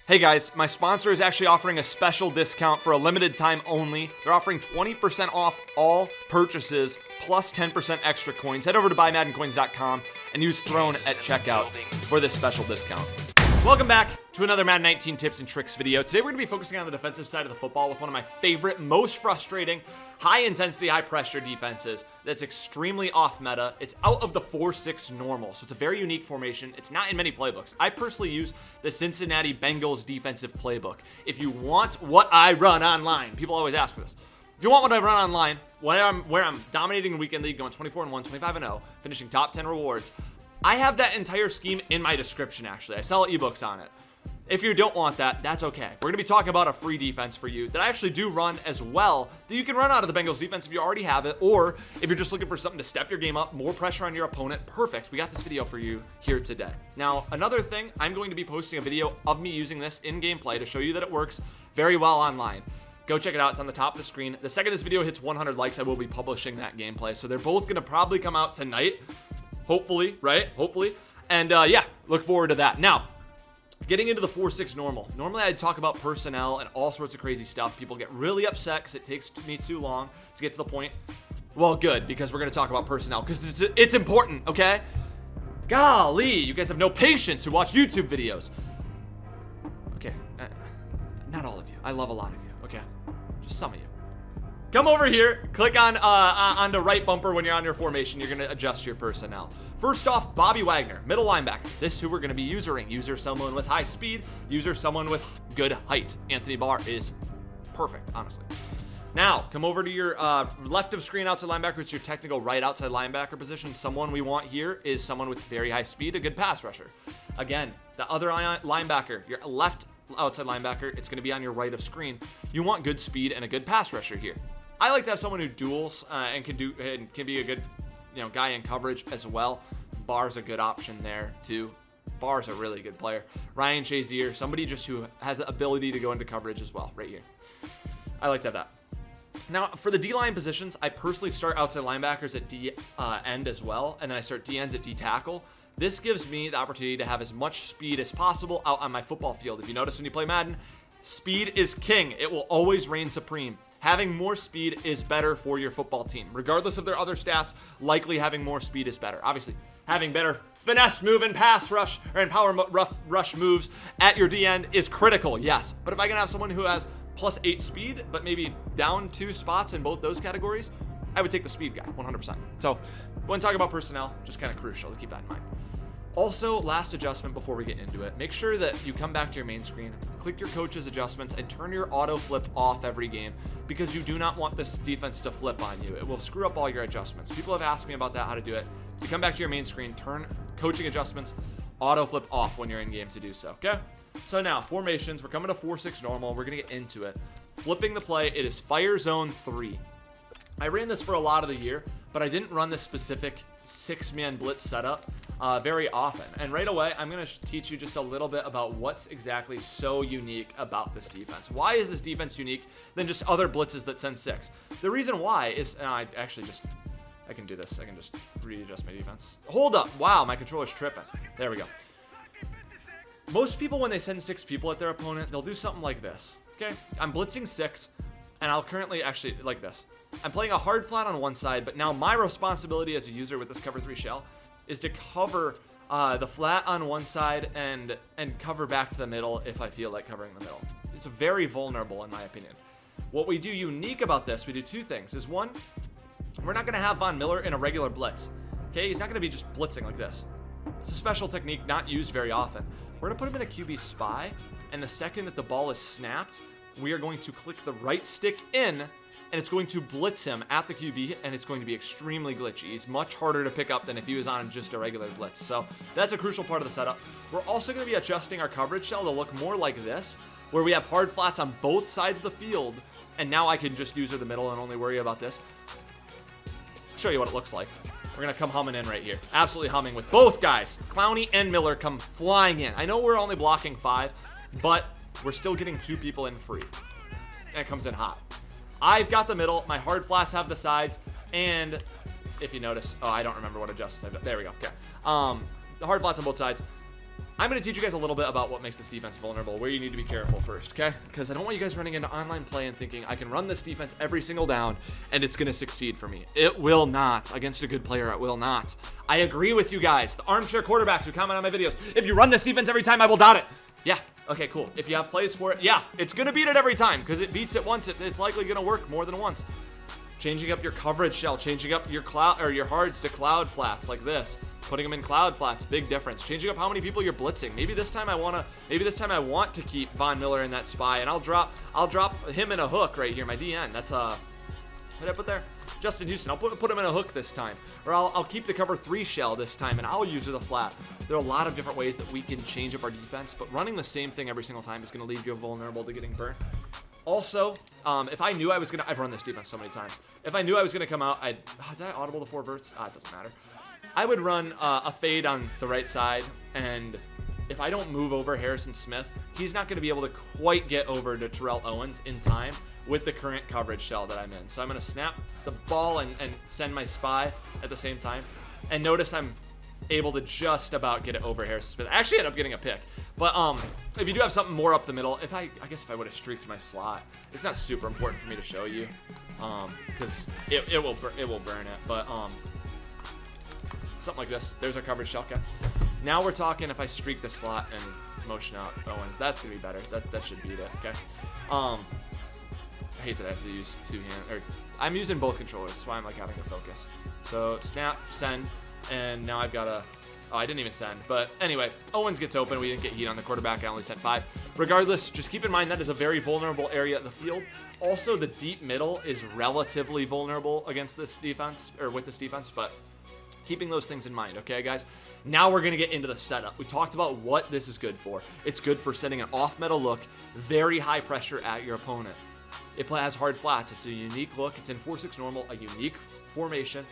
Hey guys, my sponsor is actually offering a special discount for a limited time only. They're offering 20% off all purchases plus 10% extra coins. Head over to buymaddencoins.com and use Throne at checkout for this special discount. Welcome back to another Madden 19 tips and tricks video. Today we're going to be focusing on the defensive side of the football with one of my favorite, most frustrating, high intensity, high pressure defenses that's extremely off meta. It's out of the 4-6 normal, so it's a very unique formation. It's not in many playbooks. I personally use the Cincinnati Bengals defensive playbook. If you want what I run online, people always ask for this. If you want what I run online, where I'm dominating the weekend league, going 24-1, 25-0, finishing top 10 rewards, I have that entire scheme in my description, actually. I sell ebooks on it. If you don't want that, that's okay. We're going to be talking about a free defense for you that I actually do run as well, that you can run out of the Bengals defense if you already have it, or if you're just looking for something to step your game up, more pressure on your opponent. Perfect. We got this video for you here today. Now, another thing, I'm going to be posting a video of me using this in gameplay to show you that it works very well online. Go check it out. It's on the top of the screen. The second this video hits 100 likes, I will be publishing that gameplay. So they're both going to probably come out tonight. Hopefully, right? Hopefully. And yeah, look forward to that. Now, getting into the 4-6 normal. Normally I'd talk about personnel and all sorts of crazy stuff. People get really upset because it takes me too long to get to the point. Well, good, because we're going to talk about personnel because it's important, okay? Golly, you guys have no patience who watch YouTube videos. Okay, not all of you. I love a lot of you, okay? Just some of you. Come over here, click on the right bumper when you're on your formation. You're going to adjust your personnel. First off, Bobby Wagner, middle linebacker. This is who we're going to be usering. User someone with high speed, user someone with good height. Anthony Barr is perfect, honestly. Now, come over to your left of screen outside linebacker. It's your technical right outside linebacker position. Someone we want here is someone with very high speed, a good pass rusher. Again, the other linebacker, your left outside linebacker, it's going to be on your right of screen. You want good speed and a good pass rusher here. I like to have someone who duels and can be a good, guy in coverage as well. Barr's a good option there too. Barr's a really good player. Ryan Shazier, somebody just who has the ability to go into coverage as well, right here. I like to have that. Now for the D-line positions, I personally start outside linebackers at D end as well, and then I start D ends at D tackle. This gives me the opportunity to have as much speed as possible out on my football field. If you notice when you play Madden, speed is king. It will always reign supreme. Having more speed is better for your football team. Regardless of their other stats, likely having more speed is better. Obviously, having better finesse move and pass rush and power rush moves at your D end is critical, yes. But if I can have someone who has +8 speed, but maybe down 2 spots in both those categories, I would take the speed guy, 100%. So when talking about personnel, just kind of crucial to keep that in mind. Also, last adjustment before we get into it, make sure that you come back to your main screen, click your coach's adjustments, and turn your auto flip off every game because you do not want this defense to flip on you. It will screw up all your adjustments. People have asked me about that, how to do it. You come back to your main screen, turn coaching adjustments, auto flip off when you're in game to do so, okay? So now, formations, we're coming to 4-6 normal. We're going to get into it. Flipping the play, it is fire zone 3. I ran this for a lot of the year, but I didn't run this specific 6-man blitz setup very often. And right away, I'm going to teach you just a little bit about what's exactly so unique about this defense. Why is this defense unique than just other blitzes that send 6? The reason why is, I can do this. I can just readjust my defense. Hold up. Wow, my controller's tripping. There we go. Most people, when they send 6 people at their opponent, they'll do something like this. Okay, I'm blitzing 6, and I'll currently actually like this. I'm playing a hard flat on one side, but now my responsibility as a user with this cover 3 shell is to cover the flat on one side and cover back to the middle if I feel like covering the middle. It's very vulnerable in my opinion. What we do unique about this, we do 2 things. Is one, we're not going to have Von Miller in a regular blitz. Okay, he's not going to be just blitzing like this. It's a special technique not used very often. We're going to put him in a QB spy, and the second that the ball is snapped, we are going to click the right stick in, and it's going to blitz him at the QB, and it's going to be extremely glitchy. He's much harder to pick up than if he was on just a regular blitz. So that's a crucial part of the setup. We're also going to be adjusting our coverage shell to look more like this, where we have hard flats on both sides of the field, and now I can just use the middle and only worry about this. I'll show you what it looks like. We're going to come humming in right here. Absolutely humming with both guys. Clowney and Miller come flying in. I know we're only blocking 5, but we're still getting 2 people in free. And it comes in hot. I've got the middle. My hard flats have the sides. And if you notice, I don't remember what adjustments I've done. There we go. Okay. The hard flats on both sides. I'm going to teach you guys a little bit about what makes this defense vulnerable, where you need to be careful first, okay? Because I don't want you guys running into online play and thinking, I can run this defense every single down, and it's going to succeed for me. It will not. Against a good player, it will not. I agree with you guys, the armchair quarterbacks who comment on my videos. If you run this defense every time, I will doubt it. Yeah, okay, cool. If you have plays for it, yeah, it's going to beat it every time, because it beats it once. It's likely going to work more than once. Changing up your coverage shell, changing up your cloud or your hards to cloud flats like this, putting them in cloud flats, big difference. Changing up how many people you're blitzing. Maybe this time I want to keep Von Miller in that spy, and I'll drop him in a hook right here. My DN. That's what did I put there? Justin Houston. I'll put him in a hook this time, or I'll keep the cover 3 shell this time, and I'll use the flat. There are a lot of different ways that we can change up our defense, but running the same thing every single time is going to leave you vulnerable to getting burnt. Also, if I knew I was I've run this defense so many times. If I knew I was gonna come out, did I audible the 4 verts? It doesn't matter. I would run a fade on the right side, and if I don't move over Harrison Smith, he's not gonna be able to quite get over to Terrell Owens in time with the current coverage shell that I'm in. So I'm gonna snap the ball and send my spy at the same time. And notice I'm able to just about get it over Harrison Smith. I actually ended up getting a pick. But if you do have something more up the middle, I guess if I would have streaked my slot, it's not super important for me to show you, because it will burn it. But something like this. There's our coverage shell. Okay. Now we're talking if I streak the slot and motion out Owens, that's gonna be better. That should beat it. Okay. I hate that I have to use 2 hands. Or I'm using both controllers. That's why I'm like having to focus. So snap, send, and now I've got a. Oh, I didn't even send. But anyway, Owens gets open. We didn't get heat on the quarterback. I only sent 5. Regardless, just keep in mind that is a very vulnerable area of the field. Also, the deep middle is relatively vulnerable against this defense, or with this defense, but keeping those things in mind, okay, guys? Now we're going to get into the setup. We talked about what this is good for. It's good for sending an off-middle look, very high pressure at your opponent. It has hard flats. It's a unique look. It's in 4-6 normal, a unique formation.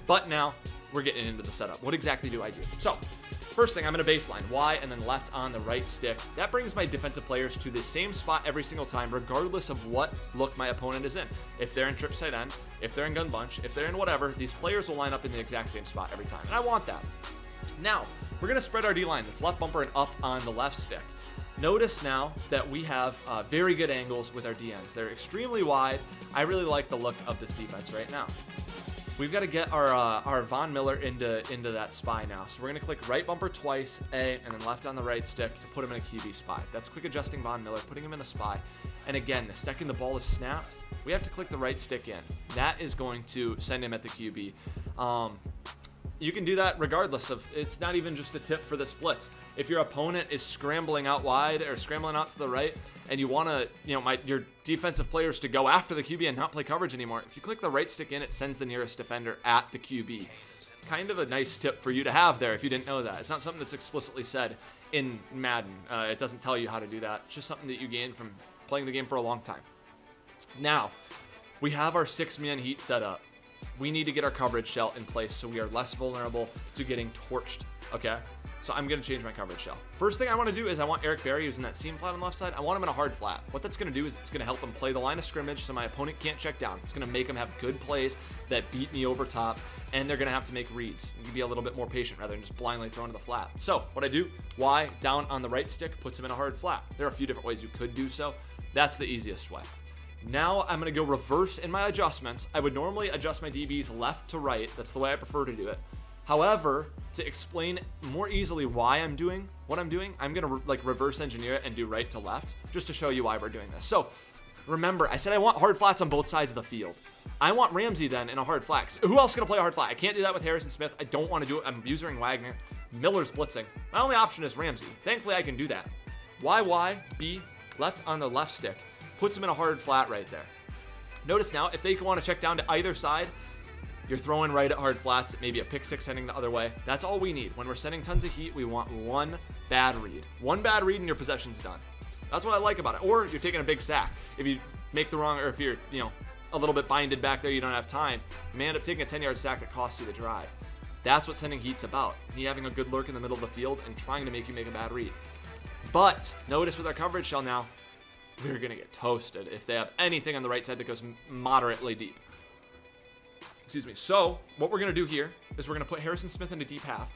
But now we're getting into the setup. What exactly do I do? So first thing, I'm going to baseline Y and then left on the right stick. That brings my defensive players to the same spot every single time, regardless of what look my opponent is in. If they're in trip side end, if they're in gun bunch, if they're in whatever, these players will line up in the exact same spot every time. And I want that. Now, we're going to spread our D-line. That's left bumper and up on the left stick. Notice now that we have very good angles with our DNs. They're extremely wide. I really like the look of this defense right now. We've got to get our Von Miller into that spy now. So we're going to click right bumper twice, A, and then left on the right stick to put him in a QB spy. That's quick adjusting Von Miller, putting him in a spy. And again, the second the ball is snapped, we have to click the right stick in. That is going to send him at the QB. You can do that regardless of, it's not even just a tip for the splits. If your opponent is scrambling out wide or scrambling out to the right, and you want to, your defensive players to go after the QB and not play coverage anymore, if you click the right stick in, it sends the nearest defender at the QB. Kind of a nice tip for you to have there if you didn't know that. It's not something that's explicitly said in Madden. It doesn't tell you how to do that. It's just something that you gain from playing the game for a long time. Now, we have our 6-man heat set up. We need to get our coverage shell in place so we are less vulnerable to getting torched, okay? So I'm going to change my coverage shell. First thing I want to do is I want Eric Berry, who's in that seam flat on the left side, I want him in a hard flat. What that's going to do is it's going to help him play the line of scrimmage so my opponent can't check down. It's going to make him have good plays that beat me over top, and they're going to have to make reads. You can be a little bit more patient rather than just blindly throwing to the flat. So what I do, Y down on the right stick puts him in a hard flat. There are a few different ways you could do so. That's the easiest way. Now I'm going to go reverse in my adjustments. I would normally adjust my DBs left to right. That's the way I prefer to do it. However, to explain more easily why I'm doing what I'm doing, I'm going to reverse engineer it and do right to left just to show you why we're doing this. So remember, I said I want hard flats on both sides of the field. I want Ramsey then in a hard flat. Who else is going to play a hard flat? I can't do that with Harrison Smith. I don't want to do it. I'm using Wagner. Miller's blitzing. My only option is Ramsey. Thankfully, I can do that. Y, left on the left stick. Puts him in a hard flat right there. Notice now, if they want to check down to either side, you're throwing right at hard flats, maybe a pick six heading the other way. That's all we need. When we're sending tons of heat, we want one bad read. One bad read and your possession's done. That's what I like about it. Or you're taking a big sack. If you make the wrong, or if you're, a little bit binded back there, you don't have time, you may end up taking a 10-yard sack that costs you the drive. That's what sending heat's about. Me having a good lurk in the middle of the field and trying to make you make a bad read. But notice with our coverage shell now, we're going to get toasted if they have anything on the right side that goes moderately deep. Excuse me. So what we're going to do here is we're going to put Harrison Smith into deep half.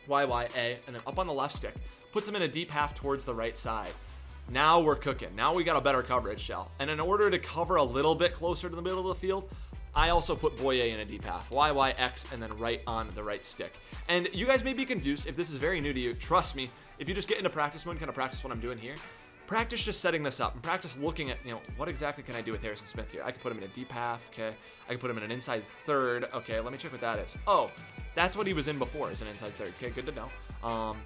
Y+Y+A, and then up on the left stick. Puts him in a deep half towards the right side. Now we're cooking. Now we got a better coverage shell. And in order to cover a little bit closer to the middle of the field, I also put boy A in a deep half. YYX and then right on the right stick. And you guys may be confused if this is very new to you. Trust me, if you just get into practice mode and kind of practice what I'm doing here, practice just setting this up and practice looking at, what exactly can I do with Harrison Smith here? I can put him in a deep half, okay? I can put him in an inside third. Okay, let me check what that is. Oh, that's what he was in before, is an inside third. Okay, good to know.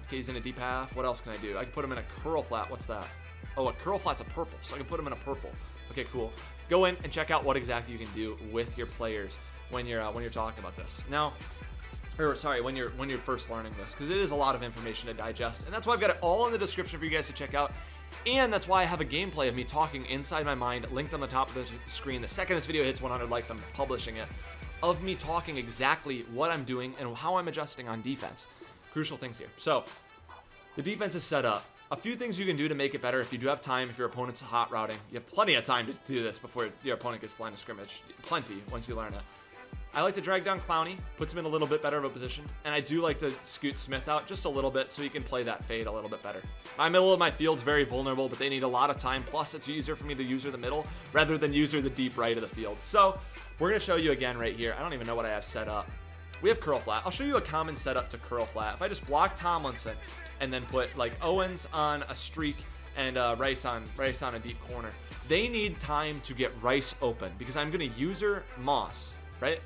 Okay, he's in a deep half. What else can I do? I can put him in a curl flat. What's that? Oh, a curl flat's a purple, so I can put him in a purple. Okay, cool. Go in and check out what exactly you can do with your players when you're talking about this. Now, when you're first learning this, because it is a lot of information to digest, and that's why I've got it all in the description for you guys to check out. And that's why I have a gameplay of me talking inside my mind linked on the top of the screen. The second this video hits 100 likes, I'm publishing it, of me talking exactly what I'm doing and how I'm adjusting on defense. Crucial things here. So the defense is set up. A few things you can do to make it better if you do have time, if your opponent's hot routing. You have plenty of time to do this before your opponent gets to the line of scrimmage. Plenty, once you learn it. I like to drag down Clowney, puts him in a little bit better of a position, and I do like to scoot Smith out just a little bit so he can play that fade a little bit better. My middle of my field's very vulnerable, but they need a lot of time, plus it's easier for me to use her the middle rather than use her the deep right of the field. So we're going to show you again right here. I don't even know what I have set up. We have curl flat. I'll show you a common setup to curl flat. If I just block Tomlinson and then put like Owens on a streak and Rice on a deep corner, they need time to get Rice open because I'm going to user Moss, right?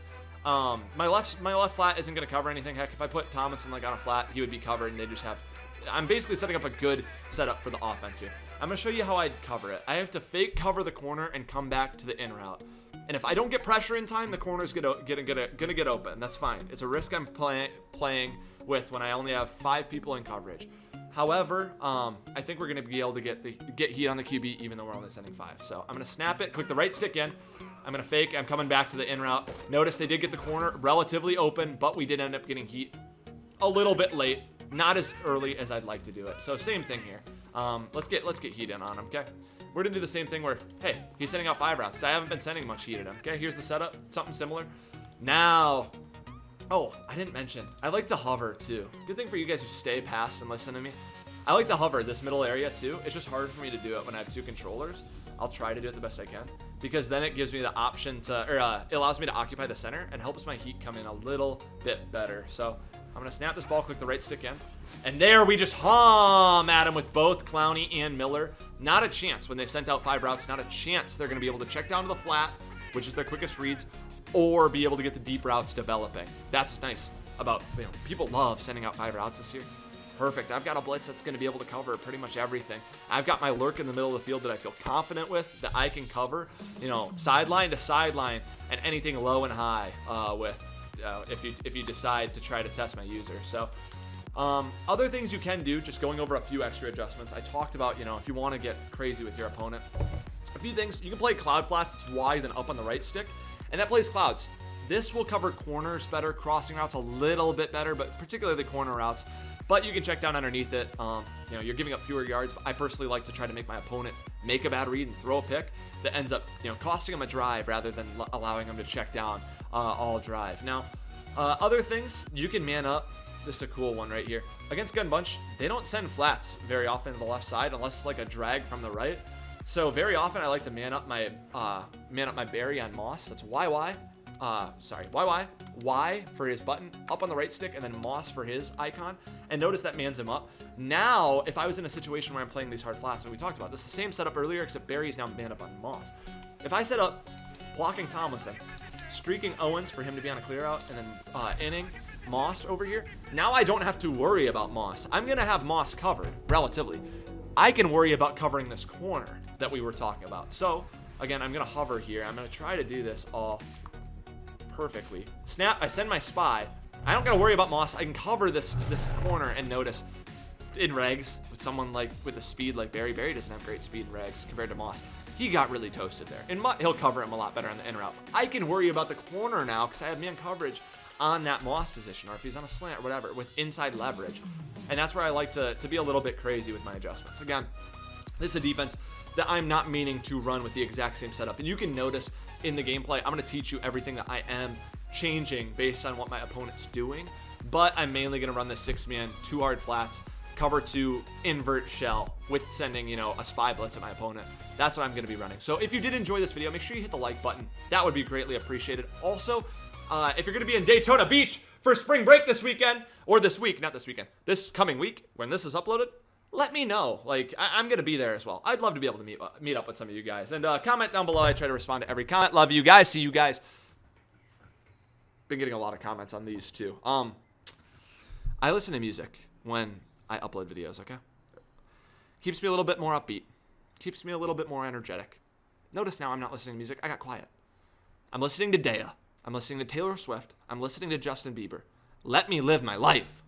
My left flat isn't going to cover anything. Heck, if I put Tomlinson like on a flat, he would be covered, and they just have. I'm basically setting up a good setup for the offense here. I'm going to show you how I'd cover it. I have to fake cover the corner and come back to the in route. And if I don't get pressure in time, the corner's gonna get open. That's fine. It's a risk I'm playing with when I only have 5 people in coverage. However, I think we're gonna be able to get heat on the QB even though we're only sending 5. So I'm gonna snap it, click the right stick in. I'm gonna fake. I'm coming back to the in route. Notice they did get the corner relatively open, but we did end up getting heat a little bit late, not as early as I'd like to do it. So same thing here. Let's get heat in on him. Okay. We're gonna do the same thing where, hey, he's sending out 5 routes. I haven't been sending much heat at him. Okay, here's the setup, something similar. Now, oh, I didn't mention, I like to hover too. Good thing for you guys who stay past and listen to me. I like to hover this middle area too. It's just hard for me to do it when I have 2 controllers. I'll try to do it the best I can because then it gives me the option to, it allows me to occupy the center and helps my heat come in a little bit better. So I'm going to snap this ball, click the right stick in. And there we just hum at him with both Clowney and Miller. Not a chance when they sent out 5 routes. Not a chance they're going to be able to check down to the flat, which is their quickest reads, or be able to get the deep routes developing. That's what's nice about, people love sending out 5 routes this year. Perfect. I've got a blitz that's going to be able to cover pretty much everything. I've got my lurk in the middle of the field that I feel confident with, that I can cover, sideline to sideline and anything low and high with. If you decide to try to test my user. So other things you can do, just going over a few extra adjustments. I talked about, if you want to get crazy with your opponent, a few things. You can play cloud flats. It's Y then up on the right stick, and that plays clouds. This will cover corners better, crossing routes a little bit better, but particularly the corner routes. But you can check down underneath it. You're giving up fewer yards. But I personally like to try to make my opponent make a bad read and throw a pick that ends up, costing him a drive rather than allowing him to check down all drive. Now, other things, you can man up. This is a cool one right here. Against Gun Bunch, they don't send flats very often to the left side unless it's like a drag from the right. So very often I like to man up my Barry on Moss. That's YY. Y for his button, up on the right stick, and then Moss for his icon. And notice that mans him up. Now, if I was in a situation where I'm playing these hard flats, and we talked about this, the same setup earlier, except Barry's now man up on Moss. If I set up blocking Tomlinson, streaking Owens for him to be on a clear out, and then inning Moss over here, now I don't have to worry about Moss. I'm going to have Moss covered, relatively. I can worry about covering this corner that we were talking about. So, again, I'm going to hover here. I'm going to try to do this all perfectly. Snap, I send my spy. I don't got to worry about Moss. I can cover this corner and notice in regs with someone with the speed like Barry. Barry doesn't have great speed in regs compared to Moss. He got really toasted there. In Mutt, he'll cover him a lot better on the in route. I can worry about the corner now because I have man coverage on that Moss position, or if he's on a slant or whatever, with inside leverage. And that's where I like to be a little bit crazy with my adjustments. Again, this is a defense that I'm not meaning to run with the exact same setup. And you can notice in the gameplay, I'm going to teach you everything that I am changing based on what my opponent's doing. but I'm mainly going to run the 6-man, 2 hard flats, cover 2, invert shell with sending, you know, a spy blitz at my opponent. That's what I'm going to be running. So if you did enjoy this video, make sure you hit the like button. That would be greatly appreciated. Also, if you're going to be in Daytona Beach for spring break this weekend, or this week, not this weekend, this coming week when this is uploaded, let me know. Like, I'm going to be there as well. I'd love to be able to meet up with some of you guys. And comment down below. I try to respond to every comment. Love you guys. See you guys. Been getting a lot of comments on these too. I listen to music when I upload videos, okay? Keeps me a little bit more upbeat. Keeps me a little bit more energetic. Notice now I'm not listening to music. I got quiet. I'm listening to Daya. I'm listening to Taylor Swift. I'm listening to Justin Bieber. Let me live my life.